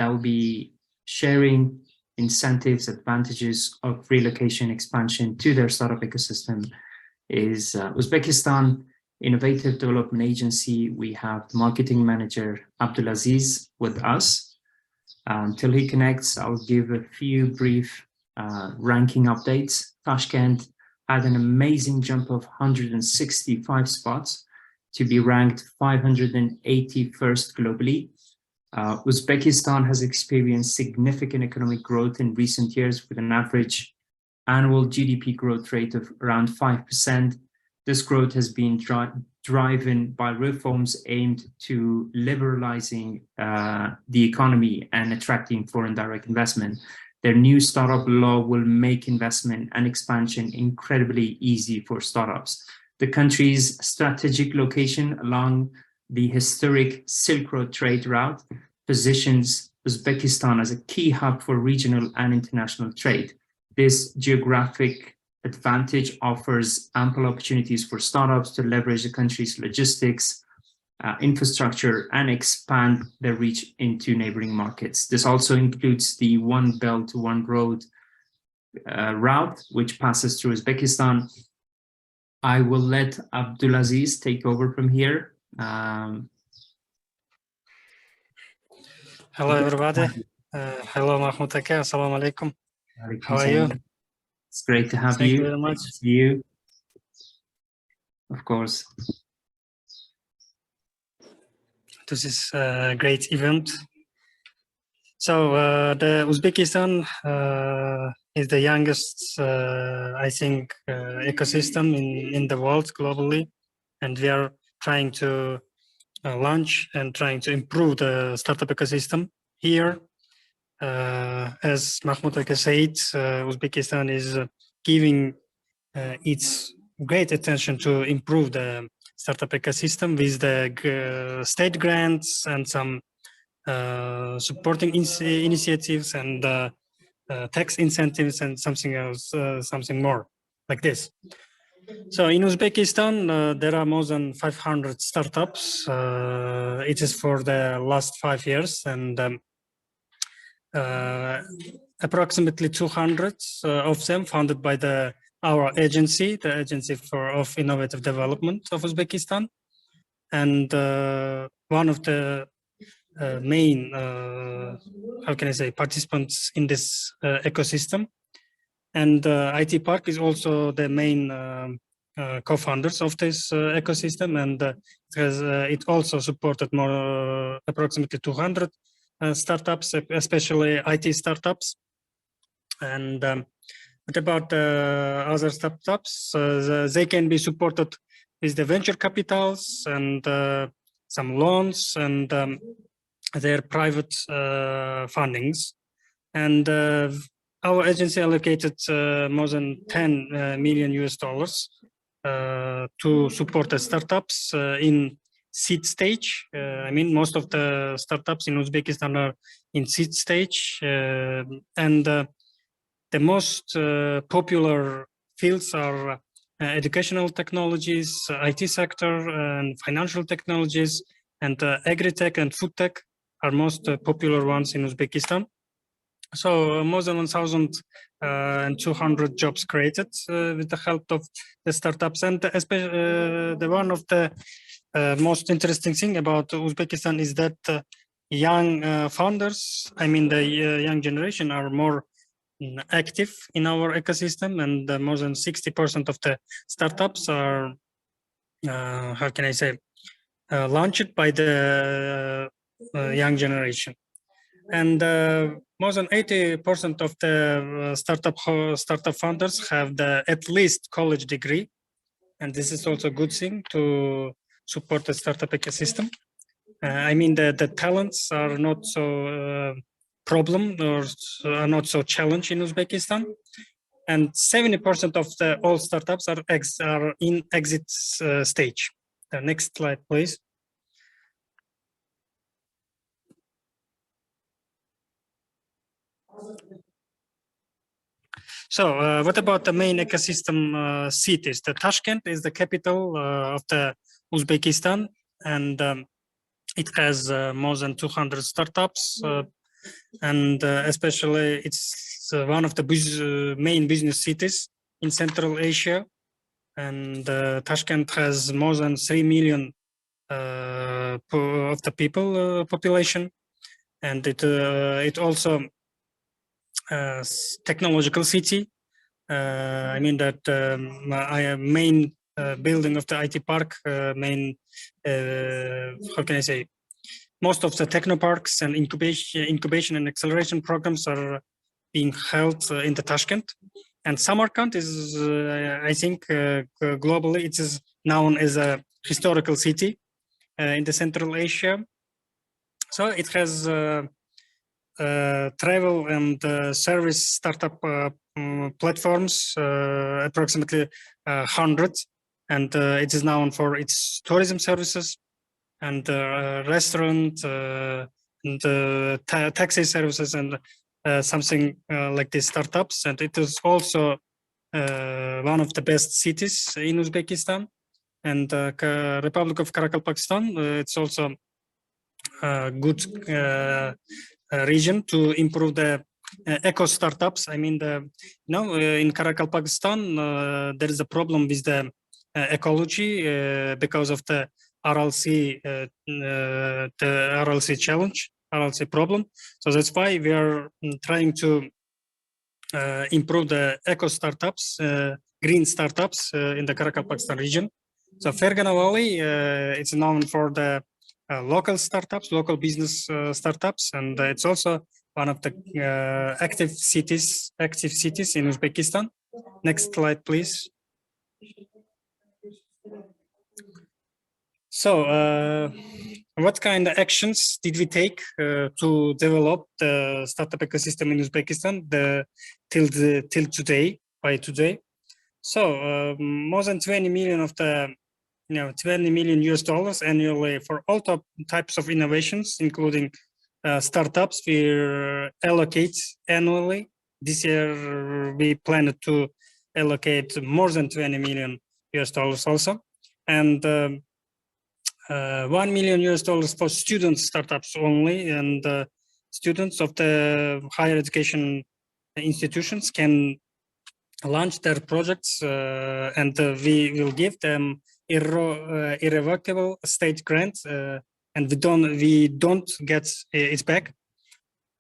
that will be sharing incentives, advantages of relocation expansion to their startup ecosystem is Uzbekistan Innovative Development Agency. We have the marketing manager Abdulaziz with us. Until he connects, I'll give a few brief ranking updates. Tashkent had an amazing jump of 165 spots to be ranked 581st globally. Uzbekistan has experienced significant economic growth in recent years with an average annual GDP growth rate of around 5%. This growth has been driven by reforms aimed to liberalizing the economy and attracting foreign direct investment. Their new startup law will make investment and expansion incredibly easy for startups. The country's strategic location along the historic Silk Road trade route positions Uzbekistan as a key hub for regional and international trade. This geographic advantage offers ample opportunities for startups to leverage the country's logistics, infrastructure, and expand their reach into neighboring markets. This also includes the One Belt, One Road route, which passes through Uzbekistan. I will let Abdulaziz take over from here. Hello, everybody. Hello, Mahmoud Aka. Assalamu alaikum. How are you? It's great to have you. Thank you very much. See you. Of course. This is a great event. So the Uzbekistan is the youngest, I think, ecosystem in the world globally, and we are trying to launch and trying to improve the startup ecosystem here. As Mahmoud Aka said, Uzbekistan is giving its great attention to improve the startup ecosystem with the state grants and some supporting initiatives and tax incentives and something else, something more like this. So in Uzbekistan, there are more than 500 startups. It is for the last 5 years, and approximately 200 of them founded by our agency, the Agency of Innovative Development of Uzbekistan. And one of the main, how can I say, participants in this ecosystem. And IT Park is also the main co-founders of this ecosystem, and it also supported more approximately 200 startups, especially IT startups. And what about other startups? They can be supported with the venture capitals and some loans and their private fundings. And our agency allocated more than 10 million US dollars to support the startups in seed stage. I mean, most of the startups in Uzbekistan are in seed stage, and the most popular fields are educational technologies, IT sector, and financial technologies, and agri-tech and food tech are most popular ones in Uzbekistan. So more than 1,200 jobs created with the help of the startups. And especially the one of the most interesting thing about Uzbekistan is that young founders, I mean the young generation, are more active in our ecosystem, and more than 60% of the startups are, how can I say, launched by the young generation. And more than 80% of the startup founders have at least college degree, and this is also a good thing to support the startup ecosystem. I mean, the talents are not so problem or are not so challenge in Uzbekistan, and 70% of all startups are in exit stage. Next slide, please. So what about the main ecosystem cities? The Tashkent is the capital of the Uzbekistan, and it has more than 200 startups and especially it's one of the main business cities in Central Asia, and Tashkent has more than 3 million of the people population, and it also technological city. I mean that main building of the IT park, how can I say? Most of the technoparks and incubation and acceleration programs are being held in the Tashkent. And Samarkand is, I think, globally, it is known as a historical city in the Central Asia. So it has travel and service startup platforms, approximately 100, and it is known for its tourism services and restaurant and taxi services and something like these startups. And it is also one of the best cities in Uzbekistan, and Republic of Karakalpakstan. It's also a good region to improve the eco startups. I mean, in Karakalpakstan, there is a problem with the ecology because of the RLC, the RLC challenge, RLC problem. So that's why we are trying to improve the eco startups, green startups in the Karakalpakstan region. So Fergana Valley, it's known for the local startups, local business startups, and it's also one of the active cities in Uzbekistan. Next slide, please. So, what kind of actions did we take to develop the startup ecosystem in Uzbekistan till today? By today, so more than 20 million of the 20 million US dollars annually for all types of innovations, including startups, we allocate annually. This year, we planned to allocate more than 20 million US dollars also. And 1 million US dollars for student startups only, and students of the higher education institutions can launch their projects, and we will give them irrevocable state grant, and we don't get it back.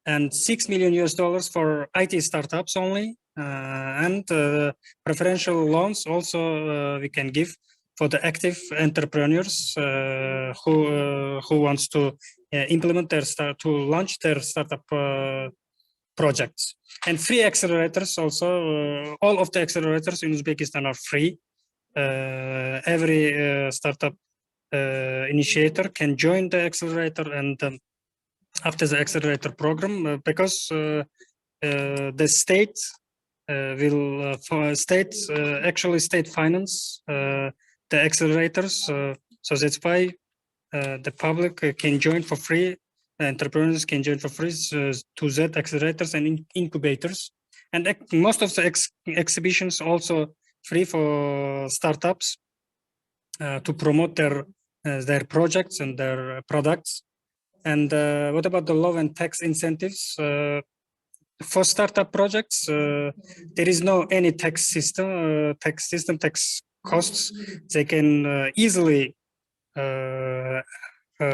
And 6 million US dollars for IT startups only, and preferential loans also we can give for the active entrepreneurs who wants to implement to launch their startup projects. And free accelerators also, all of the accelerators in Uzbekistan are free. Every startup initiator can join the accelerator, and after the accelerator program, because the state will actually state finance the accelerators, so that's why the public can join for free. Entrepreneurs can join for free to that accelerators and incubators, and most of the exhibitions also free for startups to promote their projects and their products. And what about the law and tax incentives for startup projects? There is no any tax tax costs. They can easily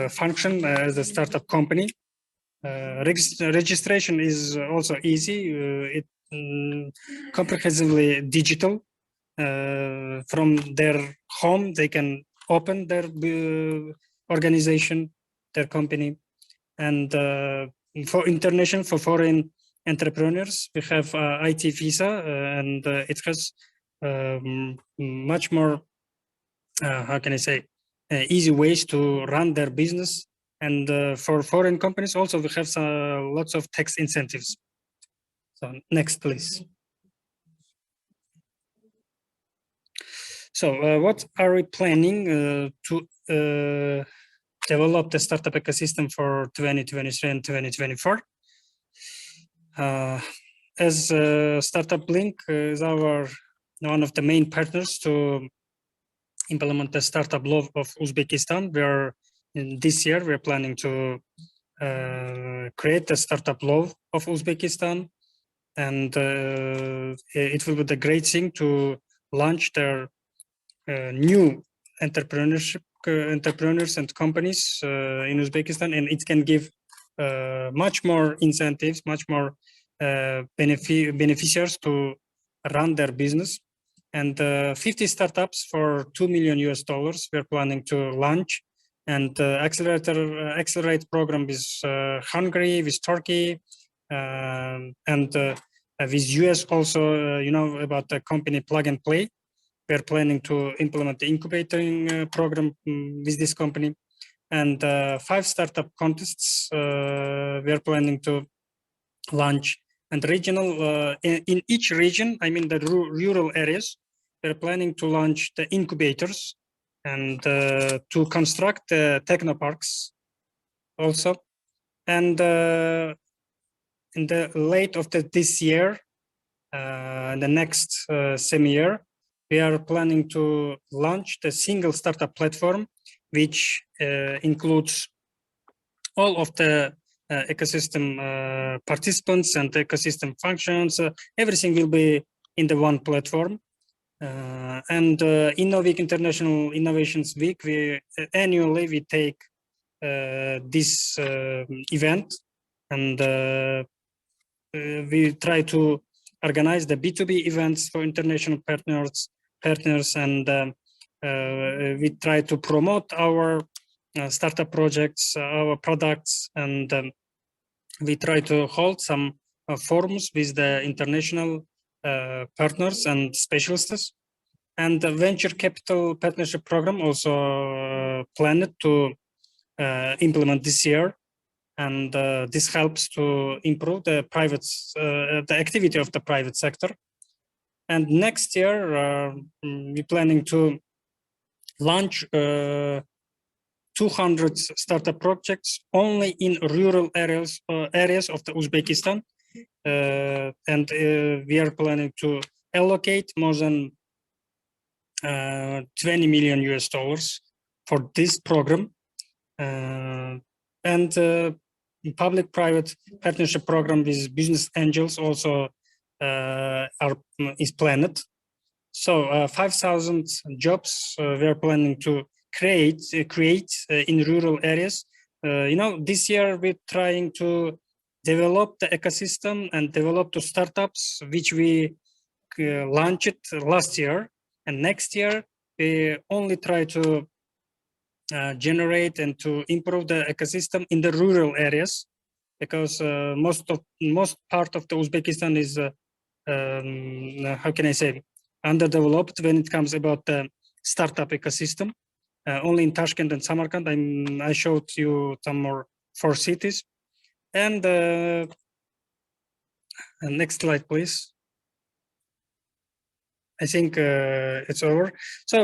function as a startup company. Registration is also easy. It comprehensively digital. From their home, they can open their organization, their company. And for foreign entrepreneurs, we have IT visa, and it has much more, how can I say, easy ways to run their business. And for foreign companies also, we have lots of tax incentives. So next, please. So what are we planning to develop the startup ecosystem for 2023 and 2024? As Startup Link is one of the main partners to implement the startup law of Uzbekistan. This year we're planning to create the startup law of Uzbekistan, and it will be the great thing to launch their new entrepreneurs and companies in Uzbekistan, and it can give much more incentives, much more beneficiaries to run their business. And 50 startups for $2 million we're planning to launch, and accelerate program with Hungary, with Turkey, and with US also. You know about the company Plug and Play. We're planning to implement the incubating program with this company, and 5 startup contests we're planning to launch, and regional in each region, I mean the rural areas, we're planning to launch the incubators and to construct technoparks also. And in the late of this year, the next semi-year, we are planning to launch the single startup platform, which includes all of the ecosystem participants and ecosystem functions. Everything will be in the one platform. And Innovik International Innovations Week, annually we take this event, and we try to organize the B2B events for international partners, and we try to promote our startup projects, our products, and we try to hold some forums with the international partners and specialists. And the venture capital partnership program also planned to implement this year, and this helps to improve the the activity of the private sector. And next year we're planning to launch 200 startup projects only in rural areas of the Uzbekistan, and we are planning to allocate more than $20 million for this program, and public-private partnership program with business angels also is planned. So 5,000 jobs we are planning to create in rural areas. You know, this year we're trying to develop the ecosystem and develop the startups which we launched last year, and next year we only try to generate and to improve the ecosystem in the rural areas, because most part of the Uzbekistan is how can I say, underdeveloped when it comes about the startup ecosystem. Only in Tashkent and Samarkand, I showed you some more 4 cities. And next slide, please. I think it's over. So,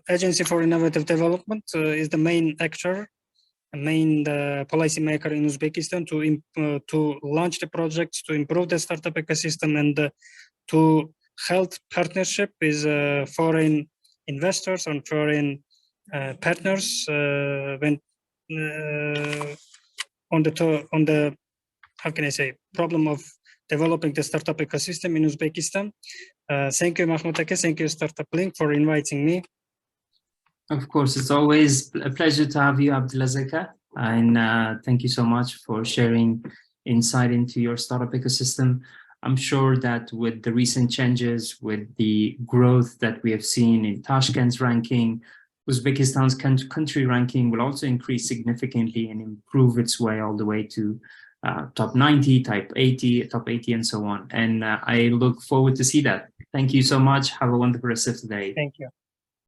Agency for Innovative Development is the main actor, main policy maker in Uzbekistan to launch the projects, to improve the startup ecosystem, and to hold partnership with foreign investors and foreign partners when on the how can I say, problem of developing the startup ecosystem in Uzbekistan. Thank you, Mahmoud Ake. Thank you, Startup Link, for inviting me. Of course, it's always a pleasure to have you, Abdulazeka, and thank you so much for sharing insight into your startup ecosystem. I'm sure that with the recent changes, with the growth that we have seen in Tashkent's ranking, Uzbekistan's country ranking will also increase significantly and improve its way all the way to top 90, top 80, and so on. And I look forward to see that. Thank you so much. Have a wonderful rest of the day. Thank you.